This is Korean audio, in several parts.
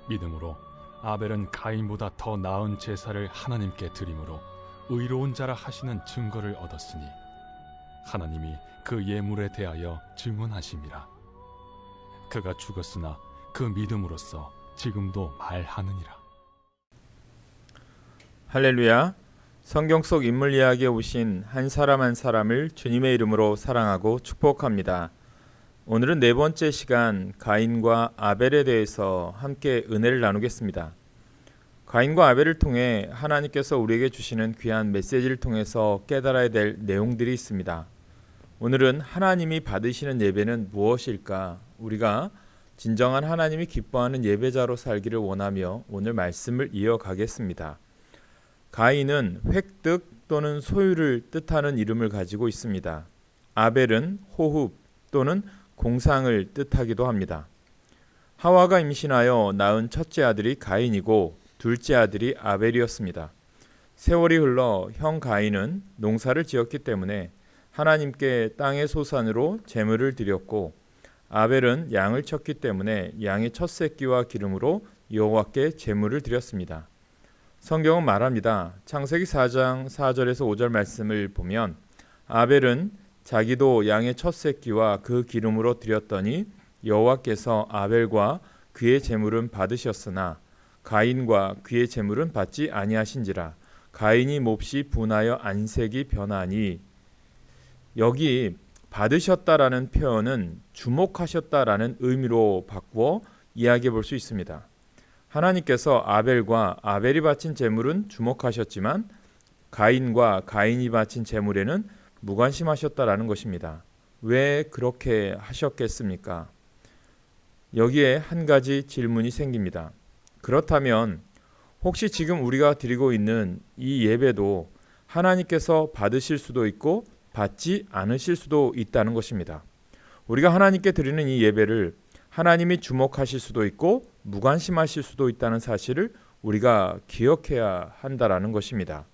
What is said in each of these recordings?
믿음으로 아벨은 가인보다 더 나은 제사를 하나님께 드림으로 의로운 자라 하시는 증거를 얻었으니 하나님이 그 예물에 대하여 증언하심이라. 그가 죽었으나 그 믿음으로써 지금도 말하느니라. 할렐루야. 성경 속 인물 이야기에 오신 한 사람 한 사람을 주님의 이름으로 사랑하고 축복합니다. 오늘은 네 번째 시간 가인과 아벨에 대해서 함께 은혜를 나누겠습니다. 가인과 아벨을 통해 하나님께서 우리에게 주시는 귀한 메시지를 통해서 깨달아야 될 내용들이 있습니다. 오늘은 하나님이 받으시는 예배는 무엇일까? 우리가 진정한 하나님이 기뻐하는 예배자로 살기를 원하며 오늘 말씀을 이어가겠습니다. 가인은 획득 또는 소유를 뜻하는 이름을 가지고 있습니다. 아벨은 호흡 또는 공상을 뜻하기도 합니다. 하와가 임신하여 낳은 첫째 아들이 가인이고 둘째 아들이 아벨이었습니다. 세월이 흘러 형 가인은 농사를 지었기 때문에 하나님께 땅의 소산으로 제물을 드렸고 아벨은 양을 쳤기 때문에 양의 첫 새끼와 기름으로 여호와께 제물을 드렸습니다. 성경은 말합니다. 창세기 4장 4절에서 5절 말씀을 보면 아벨은 자기도 양의 첫 새끼와 그 기름으로 드렸더니 여호와께서 아벨과 그의 제물은 받으셨으나 가인과 그의 제물은 받지 아니하신지라. 가인이 몹시 분하여 안색이 변하니, 여기 받으셨다라는 표현은 주목하셨다라는 의미로 바꾸어 이야기해 볼 수 있습니다. 하나님께서 아벨과 아벨이 바친 제물은 주목하셨지만 가인과 가인이 바친 제물에는 무관심하셨다라는 것입니다. 왜 그렇게 하셨겠습니까? 여기에 한 가지 질문이 생깁니다. 그렇다면 혹시 지금 우리가 드리고 있는 이 예배도 하나님께서 받으실 수도 있고 받지 않으실 수도 있다는 것입니다. 우리가 하나님께 드리는 이 예배를 하나님이 주목하실 수도 있고 무관심하실 수도 있다는 사실을 우리가 기억해야 한다라는 것입니다.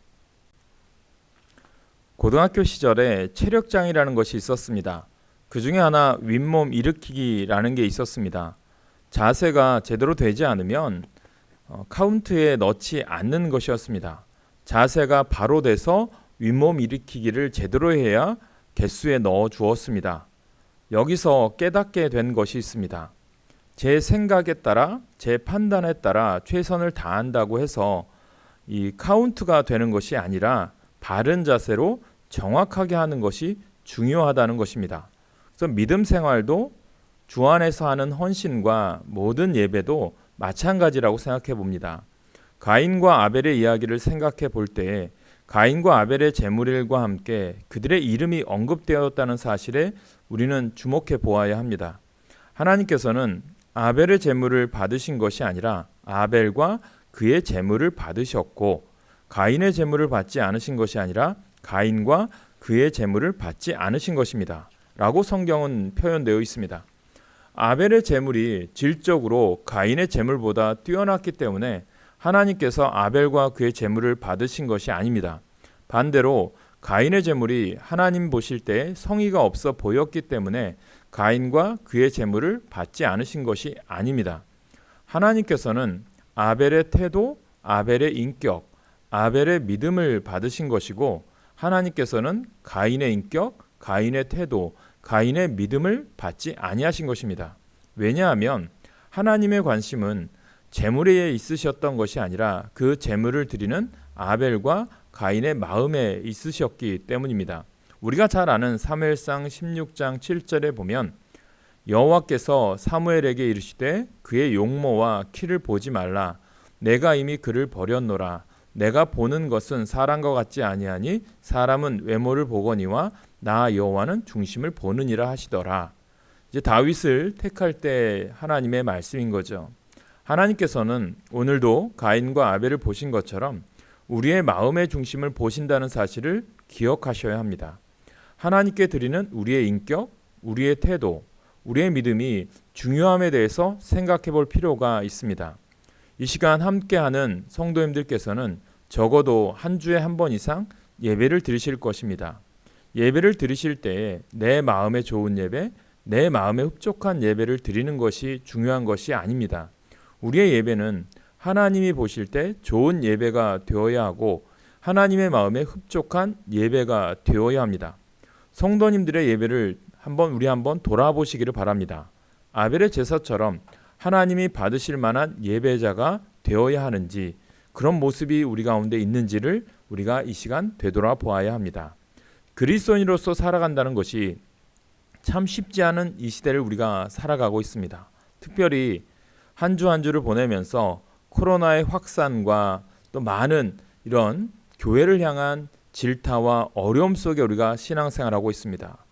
고등학교 시절에 체력장이라는 것이 있었습니다. 그 중에 하나 윗몸 일으키기라는 게 있었습니다. 자세가 제대로 되지 않으면 카운트에 넣지 않는 것이었습니다. 자세가 바로 돼서 윗몸 일으키기를 제대로 해야 개수에 넣어 주었습니다. 여기서 깨닫게 된 것이 있습니다. 제 생각에 따라 제 판단에 따라 최선을 다한다고 해서 이 카운트가 되는 것이 아니라 바른 자세로 정확하게 하는 것이 중요하다는 것입니다. 그래서 믿음 생활도 주 안에서 하는 헌신과 모든 예배도 마찬가지라고 생각해 봅니다. 가인과 아벨의 이야기를 생각해 볼 때 가인과 아벨의 제물일과 함께 그들의 이름이 언급되었다는 사실에 우리는 주목해 보아야 합니다. 하나님께서는 아벨의 제물을 받으신 것이 아니라 아벨과 그의 제물을 받으셨고 가인의 제물을 받지 않으신 것이 아니라 가인과 그의 제물을 받지 않으신 것입니다. 라고 성경은 표현되어 있습니다. 아벨의 제물이 질적으로 가인의 제물보다 뛰어났기 때문에 하나님께서 아벨과 그의 제물을 받으신 것이 아닙니다. 반대로 가인의 제물이 하나님 보실 때 성의가 없어 보였기 때문에 가인과 그의 제물을 받지 않으신 것이 아닙니다. 하나님께서는 아벨의 태도, 아벨의 인격, 아벨의 믿음을 받으신 것이고 하나님께서는 가인의 인격, 가인의 태도, 가인의 믿음을 받지 아니하신 것입니다. 왜냐하면 하나님의 관심은 제물에 있으셨던 것이 아니라 그 제물을 드리는 아벨과 가인의 마음에 있으셨기 때문입니다. 우리가 잘 아는 사무엘상 16장 7절에 보면 여호와께서 사무엘에게 이르시되 그의 용모와 키를 보지 말라. 내가 이미 그를 버렸노라. 내가 보는 것은 사람과 같지 아니하니 사람은 외모를 보거니와 나 여호와는 중심을 보느니라 하시더라. 이제 다윗을 택할 때 하나님의 말씀인 거죠. 하나님께서는 오늘도 가인과 아벨을 보신 것처럼 우리의 마음의 중심을 보신다는 사실을 기억하셔야 합니다. 하나님께 드리는 우리의 인격, 우리의 태도, 우리의 믿음이 중요함에 대해서 생각해 볼 필요가 있습니다. 이 시간 함께하는 성도님들께서는 적어도 한 주에 한 번 이상 예배를 드리실 것입니다. 예배를 드리실 때에 내 마음에 좋은 예배, 내 마음에 흡족한 예배를 드리는 것이 중요한 것이 아닙니다. 우리의 예배는 하나님이 보실 때 좋은 예배가 되어야 하고 하나님의 마음에 흡족한 예배가 되어야 합니다. 성도님들의 예배를 우리 한번 돌아보시기를 바랍니다. 아벨의 제사처럼 하나님이 받으실 만한 예배자가 되어야 하는지, 그런 모습이 우리 가운데 있는지를 우리가 이 시간 되돌아보아야 합니다. 그리스도인으로서 살아간다는 것이 참 쉽지 않은 이 시대를 우리가 살아가고 있습니다. 특별히 한 주 한 주를 보내면서 코로나의 확산과 또 많은 이런 교회를 향한 질타와 어려움 속에 우리가 신앙생활하고 있습니다.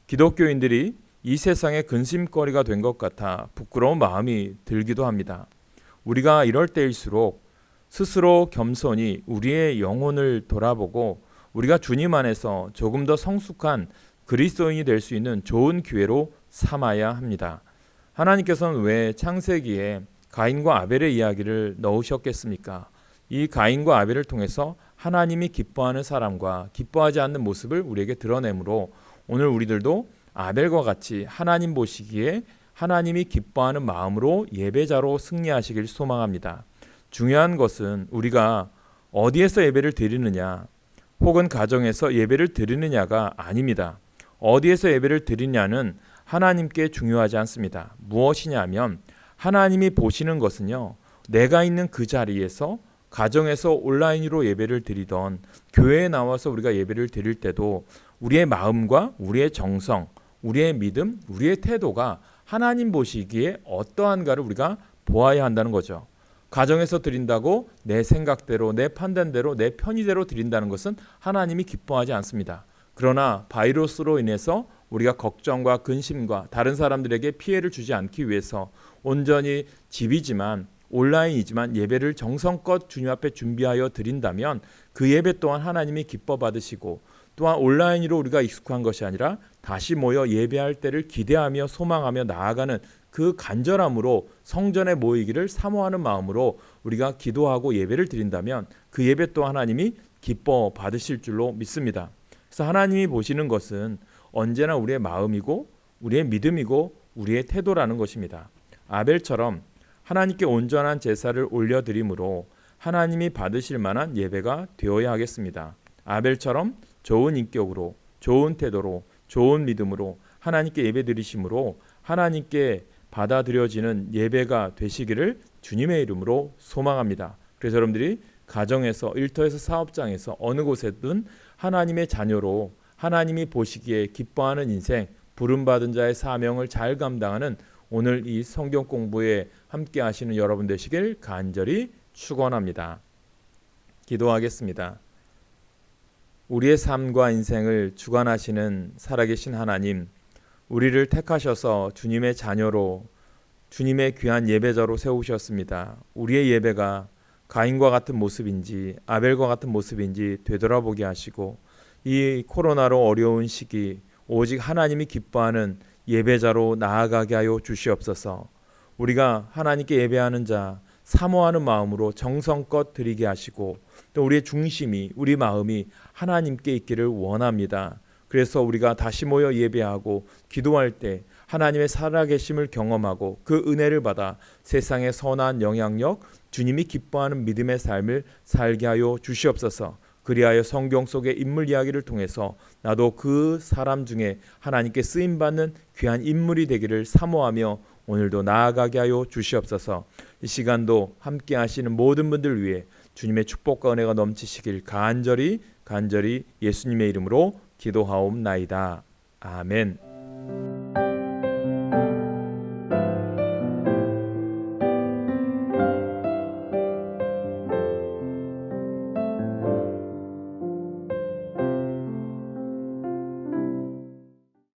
기독교인들이 이 세상의 근심거리가 된 것 같아 부끄러운 마음이 들기도 합니다. 우리가 이럴 때일수록 스스로 겸손히 우리의 영혼을 돌아보고 우리가 주님 안에서 조금 더 성숙한 그리스도인이 될 수 있는 좋은 기회로 삼아야 합니다. 하나님께서는 왜 창세기에 가인과 아벨의 이야기를 넣으셨겠습니까? 이 가인과 아벨을 통해서 하나님이 기뻐하는 사람과 기뻐하지 않는 모습을 우리에게 드러내므로 오늘 우리들도 아벨과 같이 하나님 보시기에 하나님이 기뻐하는 마음으로 예배자로 승리하시길 소망합니다. 중요한 것은 우리가 어디에서 예배를 드리느냐 혹은 가정에서 예배를 드리느냐가 아닙니다. 어디에서 예배를 드리냐는 하나님께 중요하지 않습니다. 무엇이냐면 하나님이 보시는 것은요, 내가 있는 그 자리에서 가정에서 온라인으로 예배를 드리던 교회에 나와서 우리가 예배를 드릴 때도 우리의 마음과 우리의 정성, 우리의 믿음, 우리의 태도가 하나님 보시기에 어떠한가를 우리가 보아야 한다는 거죠. 가정에서 드린다고 내 생각대로, 내 판단대로, 내 편의대로 드린다는 것은 하나님이 기뻐하지 않습니다. 그러나 바이러스로 인해서 우리가 걱정과 근심과 다른 사람들에게 피해를 주지 않기 위해서 온전히 집이지만 온라인이지만 예배를 정성껏 주님 앞에 준비하여 드린다면 그 예배 또한 하나님이 기뻐 받으시고, 또한 온라인으로 우리가 익숙한 것이 아니라 다시 모여 예배할 때를 기대하며 소망하며 나아가는 그 간절함으로 성전에 모이기를 사모하는 마음으로 우리가 기도하고 예배를 드린다면 그 예배 또한 하나님이 기뻐 받으실 줄로 믿습니다. 그래서 하나님이 보시는 것은 언제나 우리의 마음이고 우리의 믿음이고 우리의 태도라는 것입니다. 아벨처럼 하나님께 온전한 제사를 올려드림으로 하나님이 받으실 만한 예배가 되어야 하겠습니다. 아벨처럼 좋은 인격으로, 좋은 태도로, 좋은 믿음으로 하나님께 예배드리심으로 하나님께 받아들여지는 예배가 되시기를 주님의 이름으로 소망합니다. 그래서 여러분들이 가정에서, 일터에서, 사업장에서 어느 곳에든 하나님의 자녀로 하나님이 보시기에 기뻐하는 인생, 부름받은 자의 사명을 잘 감당하는 오늘 이 성경 공부에 함께 하시는 여러분 되시길 간절히 축원합니다. 기도하겠습니다. 우리의 삶과 인생을 주관하시는 살아계신 하나님, 우리를 택하셔서 주님의 자녀로, 주님의 귀한 예배자로 세우셨습니다. 우리의 예배가 가인과 같은 모습인지 아벨과 같은 모습인지 되돌아보게 하시고, 이 코로나로 어려운 시기 오직 하나님이 기뻐하는 예배자로 나아가게 하여 주시옵소서. 우리가 하나님께 예배하는 자, 사모하는 마음으로 정성껏 드리게 하시고, 또 우리의 중심이, 우리 마음이 하나님께 있기를 원합니다. 그래서 우리가 다시 모여 예배하고 기도할 때 하나님의 살아계심을 경험하고 그 은혜를 받아 세상의 선한 영향력, 주님이 기뻐하는 믿음의 삶을 살게 하여 주시옵소서. 그리하여 성경 속의 인물 이야기를 통해서 나도 그 사람 중에 하나님께 쓰임받는 귀한 인물이 되기를 사모하며 오늘도 나아가게 하여 주시옵소서. 이 시간도 함께 하시는 모든 분들 위해 주님의 축복과 은혜가 넘치시길 간절히 예수님의 이름으로 기도하옵나이다. 아멘.